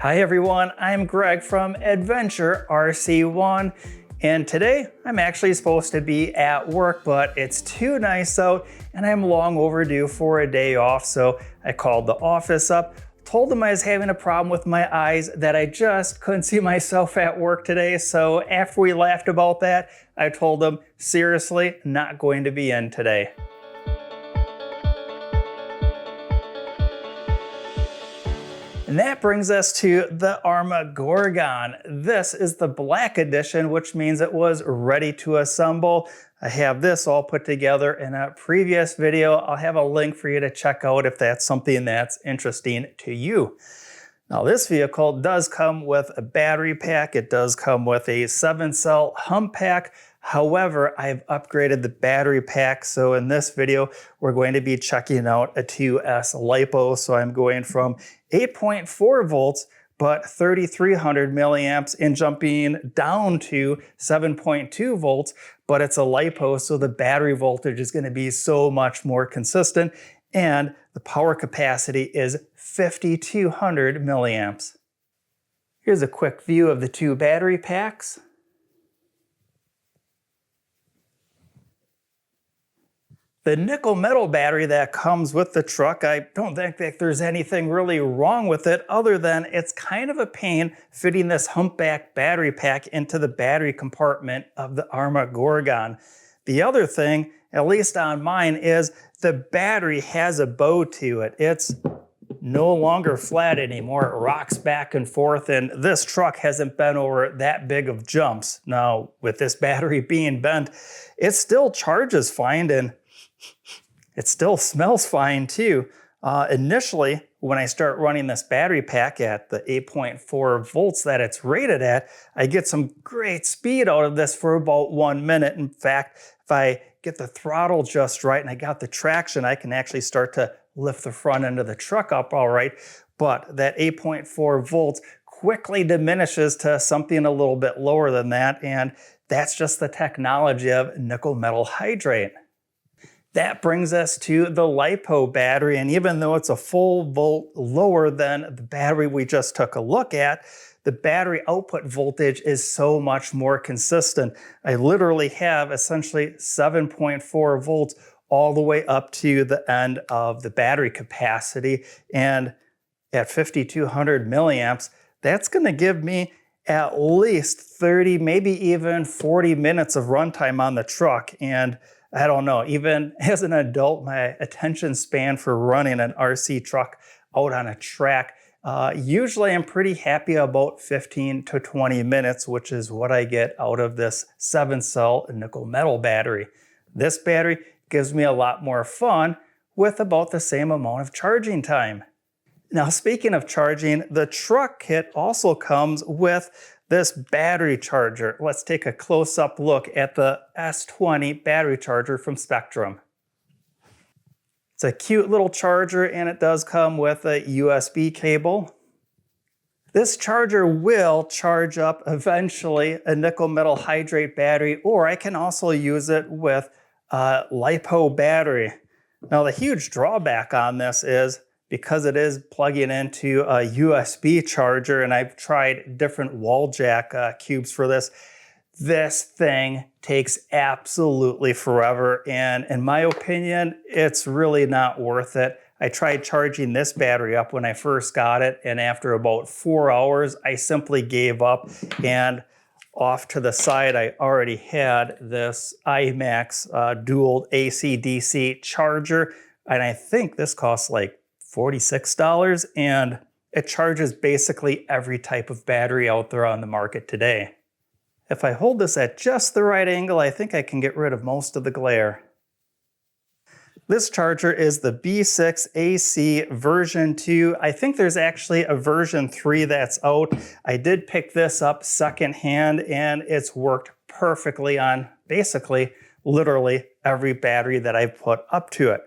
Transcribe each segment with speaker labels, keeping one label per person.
Speaker 1: Hi everyone, I'm Greg from Adventure RC1, and today I'm actually supposed to be at work, but it's too nice out and I'm long overdue for a day off, so I called the office up, told them I was having a problem with my eyes, that I just couldn't see myself at work today. So after we laughed about that, I told them, seriously, not going to be in today. And that brings us to the Arrma Gorgon. This is the black edition, which means it was ready to assemble. I have this all put together in a previous video. I'll have a link for you to check out if that's something that's interesting to you. Now this vehicle does come with a battery pack. It does come with a 7-cell hump pack. However, I've upgraded the battery pack. So in this video, we're going to be checking out a 2S Lipo. So I'm going from 8.4 volts, but 3,300 milliamps and jumping down to 7.2 volts, but it's a Lipo. So the battery voltage is going to be so much more consistent. And the power capacity is 5,200 milliamps. Here's a quick view of the two battery packs. The nickel metal battery that comes with the truck, I don't think that there's anything really wrong with it other than it's kind of a pain fitting this humpback battery pack into the battery compartment of the Arrma Gorgon. The other thing, at least on mine, is the battery has a bow to it. It's no longer flat anymore. It rocks back and forth, and this truck hasn't been over that big of jumps. Now, with this battery being bent, it still charges fine and it still smells fine too. Initially, when I start running this battery pack at the 8.4 volts that it's rated at, I get some great speed out of this for about 1 minute. In fact, if I get the throttle just right and I got the traction, I can actually start to lift the front end of the truck up all right. But that 8.4 volts quickly diminishes to something a little bit lower than that. And that's just the technology of nickel metal hydrate. That brings us to the Lipo battery, and even though it's a full volt lower than the battery we just took a look at, the battery output voltage is so much more consistent. I literally have essentially 7.4 volts all the way up to the end of the battery capacity, and at 5,200 milliamps, that's going to give me at least 30, maybe even 40 minutes of runtime on the truck. And I don't know, even as an adult, my attention span for running an RC truck out on a track, usually I'm pretty happy about 15 to 20 minutes, which is what I get out of this 7-cell nickel metal battery. This battery gives me a lot more fun with about the same amount of charging time. Now, speaking of charging, the truck kit also comes with this battery charger. Let's take a close-up look at the S20 battery charger from Spectrum. It's a cute little charger and it does come with a USB cable. This charger will charge up eventually a nickel metal hydrate battery, or I can also use it with a Lipo battery. Now, the huge drawback on this is because it is plugging into a USB charger, and I've tried different wall jack cubes for this, this thing takes absolutely forever. And in my opinion, it's really not worth it. I tried charging this battery up when I first got it, and after about 4 hours, I simply gave up. And off to the side, I already had this iMax dual AC-DC charger, and I think this costs like $46, and it charges basically every type of battery out there on the market today. If I hold this at just the right angle, I think I can get rid of most of the glare. This charger is the B6 AC version 2. I think there's actually a version 3 that's out. I did pick this up secondhand and it's worked perfectly on basically literally every battery that I've put up to it.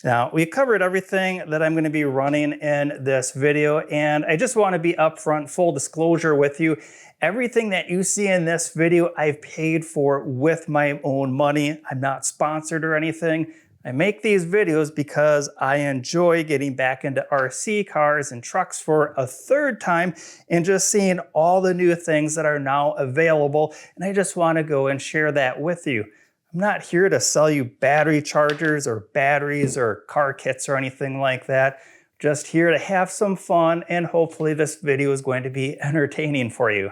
Speaker 1: Now, we covered everything that I'm going to be running in this video, and I just want to be upfront, full disclosure with you. Everything that you see in this video, I've paid for with my own money. I'm not sponsored or anything. I make these videos because I enjoy getting back into RC cars and trucks for a third time and just seeing all the new things that are now available, and I just want to go and share that with you. I'm not here to sell you battery chargers or batteries or car kits or anything like that. Just here to have some fun, and hopefully this video is going to be entertaining for you.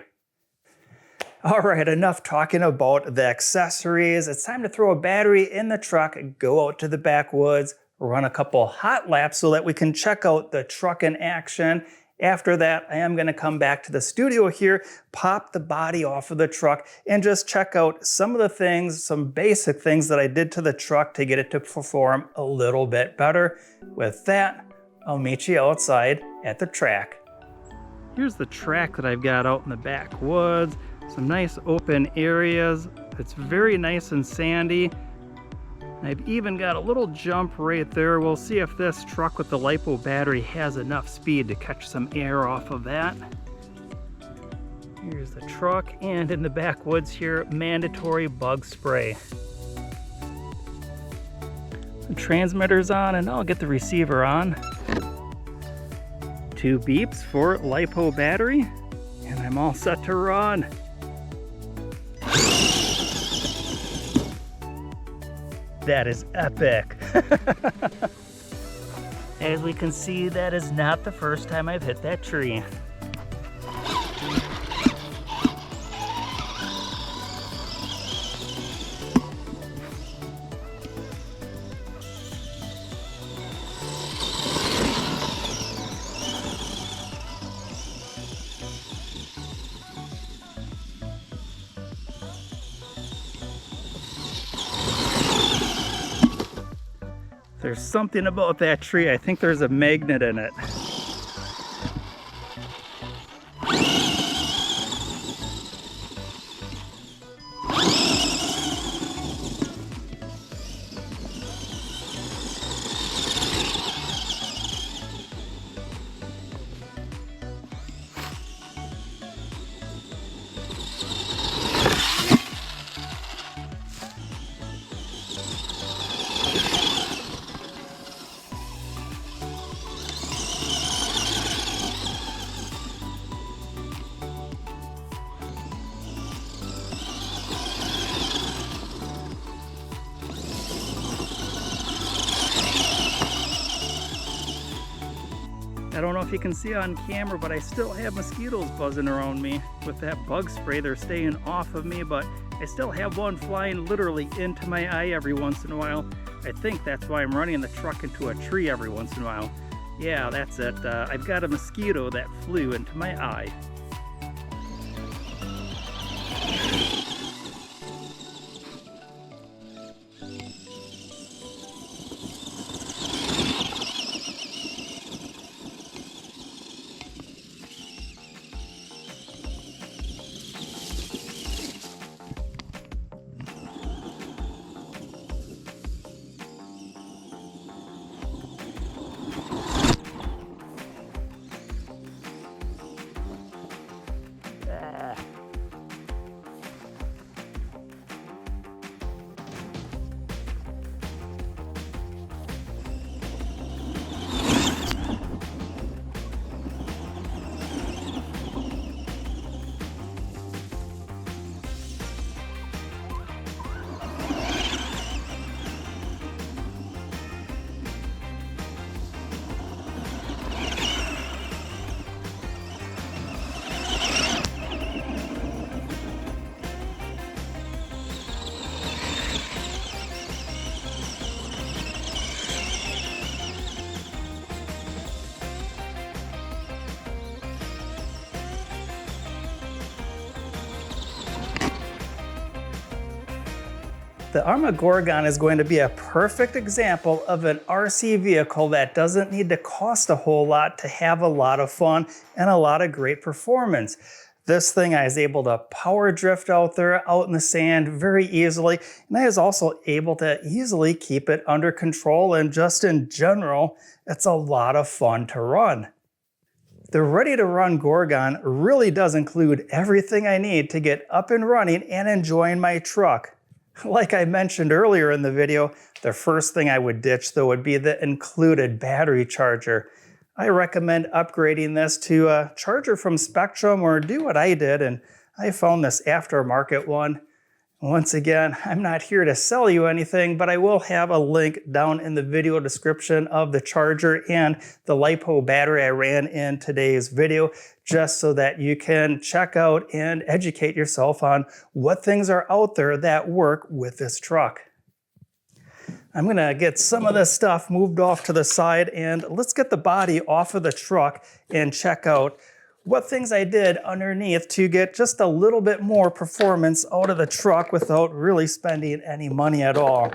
Speaker 1: All right, enough talking about the accessories. It's time to throw a battery in the truck, go out to the backwoods, run a couple hot laps so that we can check out the truck in action. After that, I am gonna come back to the studio here, pop the body off of the truck, and just check out some of the things, some basic things that I did to the truck to get it to perform a little bit better. With that, I'll meet you outside at the track. Here's the track that I've got out in the backwoods. Some nice open areas. It's very nice and sandy. I've even got a little jump right there. We'll see if this truck with the Lipo battery has enough speed to catch some air off of that. Here's the truck, and in the backwoods here, mandatory bug spray. The transmitter's on, and I'll get the receiver on. 2 beeps for Lipo battery, and I'm all set to run. That is epic. As we can see, that is not the first time I've hit that tree. There's something about that tree. I think there's a magnet in it. I don't know if you can see on camera, but I still have mosquitoes buzzing around me. With that bug spray, they're staying off of me, but I still have one flying literally into my eye every once in a while. I think that's why I'm running the truck into a tree every once in a while. Yeah, that's it. I've got a mosquito that flew into my eye. The Arrma Gorgon is going to be a perfect example of an RC vehicle that doesn't need to cost a whole lot to have a lot of fun and a lot of great performance. This thing I was able to power drift out there, out in the sand very easily, and I was also able to easily keep it under control, and just in general, it's a lot of fun to run. The Ready to Run Gorgon really does include everything I need to get up and running and enjoying my truck. Like I mentioned earlier in the video, the first thing I would ditch though would be the included battery charger. I recommend upgrading this to a charger from Spectrum, or do what I did and I found this aftermarket one. Once again, I'm not here to sell you anything, but I will have a link down in the video description of the charger and the Lipo battery I ran in today's video, just so that you can check out and educate yourself on what things are out there that work with this truck. I'm gonna get some of this stuff moved off to the side, and let's get the body off of the truck and check out what things I did underneath to get just a little bit more performance out of the truck without really spending any money at all.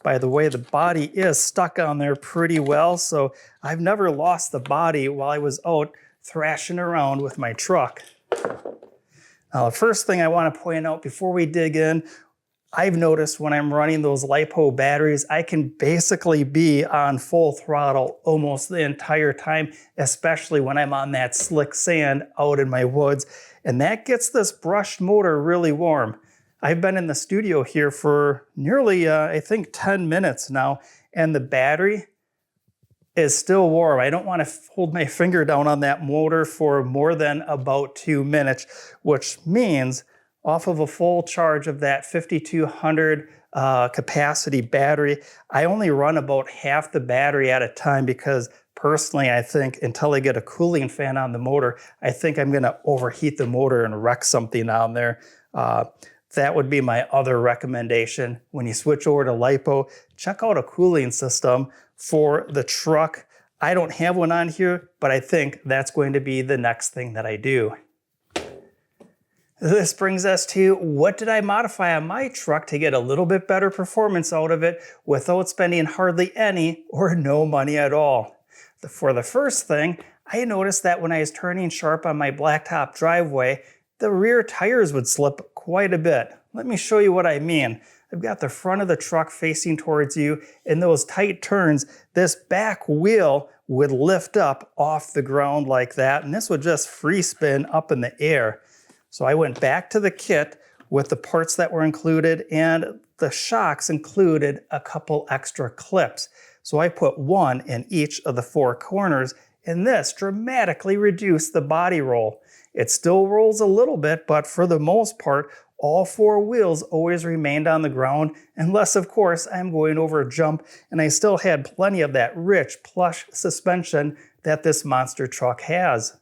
Speaker 1: By the way, the body is stuck on there pretty well, so I've never lost the body while I was out thrashing around with my truck. Now, the first thing I want to point out before we dig in, I've noticed when I'm running those Lipo batteries, I can basically be on full throttle almost the entire time, especially when I'm on that slick sand out in my woods. And that gets this brushed motor really warm. I've been in the studio here for nearly, I think 10 minutes now, and the battery is still warm. I don't want to hold my finger down on that motor for more than about 2 minutes, which means off of a full charge of that 5200 capacity battery, I only run about half the battery at a time because personally, I think until I get a cooling fan on the motor, I think I'm gonna overheat the motor and wreck something on there. That would be my other recommendation. When you switch over to Lipo, check out a cooling system for the truck. I don't have one on here, but I think that's going to be the next thing that I do. This brings us to what did I modify on my truck to get a little bit better performance out of it without spending hardly any or no money at all. For the first thing, I noticed that when I was turning sharp on my blacktop driveway, the rear tires would slip quite a bit. Let me show you what I mean. I've got the front of the truck facing towards you. In those tight turns, this back wheel would lift up off the ground like that, and this would just free spin up in the air. So I went back to the kit with the parts that were included, and the shocks included a couple extra clips. So I put one in each of the 4 corners, and this dramatically reduced the body roll. It still rolls a little bit, but for the most part, all 4 wheels always remained on the ground, unless of course I'm going over a jump, and I still had plenty of that rich plush suspension that this monster truck has.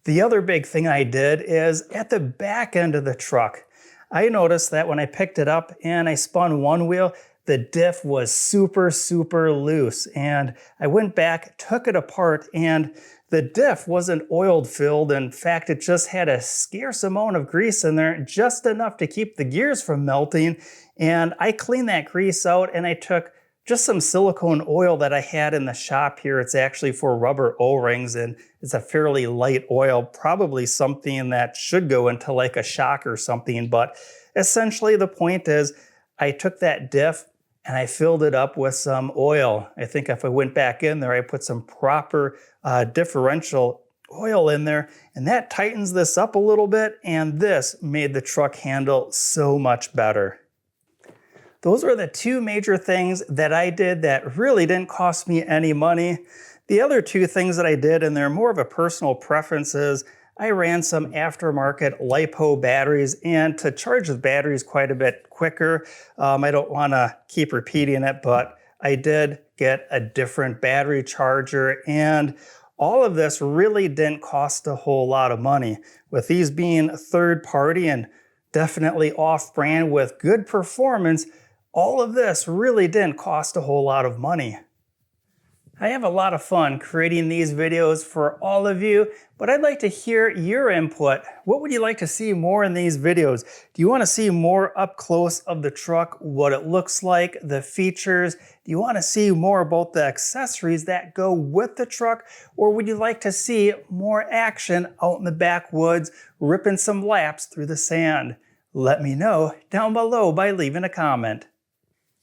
Speaker 1: The other big thing I did is at the back end of the truck, I noticed that when I picked it up and I spun one wheel, the diff was super loose. And I went back, took it apart, and the diff wasn't oil filled. In fact, it just had a scarce amount of grease in there, just enough to keep the gears from melting. And I cleaned that grease out, and I took just some silicone oil that I had in the shop here. It's actually for rubber O-rings, and it's a fairly light oil, probably something that should go into like a shock or something. But essentially the point is I took that diff and I filled it up with some oil. I think if I went back in there, I put some proper differential oil in there, and that tightens this up a little bit, and this made the truck handle so much better. Those are the 2 major things that I did that really didn't cost me any money. The other 2 things that I did, and they're more of a personal preference, is I ran some aftermarket Lipo batteries, and to charge the batteries quite a bit quicker, I don't want to keep repeating it, but I did get a different battery charger, and all of this really didn't cost a whole lot of money. With these being third party and definitely off-brand with good performance, all of this really didn't cost a whole lot of money. I have a lot of fun creating these videos for all of you, but I'd like to hear your input. What would you like to see more in these videos? Do you want to see more up close of the truck, what it looks like, the features? Do you want to see more about the accessories that go with the truck? Or would you like to see more action out in the backwoods, ripping some laps through the sand? Let me know down below by leaving a comment.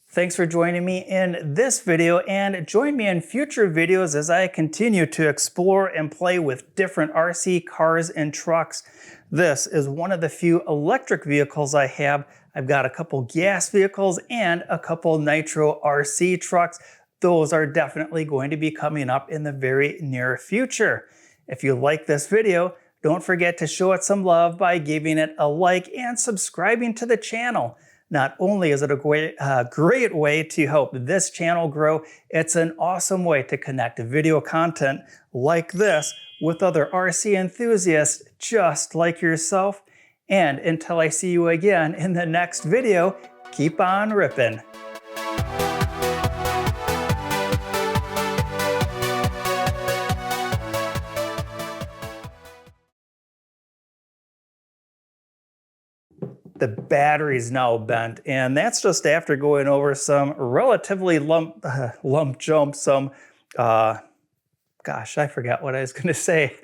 Speaker 1: Thanks for joining me in this video, and join me in future videos as I continue to explore and play with different RC cars and trucks. This is one of the few electric vehicles I have. I've got a couple gas vehicles and a couple nitro RC trucks. Those are definitely going to be coming up in the very near future. If you like this video, don't forget to show it some love by giving it a like and subscribing to the channel. Not only is it a great way to help this channel grow, it's an awesome way to connect video content like this with other RC enthusiasts just like yourself. And until I see you again in the next video, keep on ripping. The battery's now bent, and that's just after going over some relatively lump jump, gosh, I forgot what I was going to say.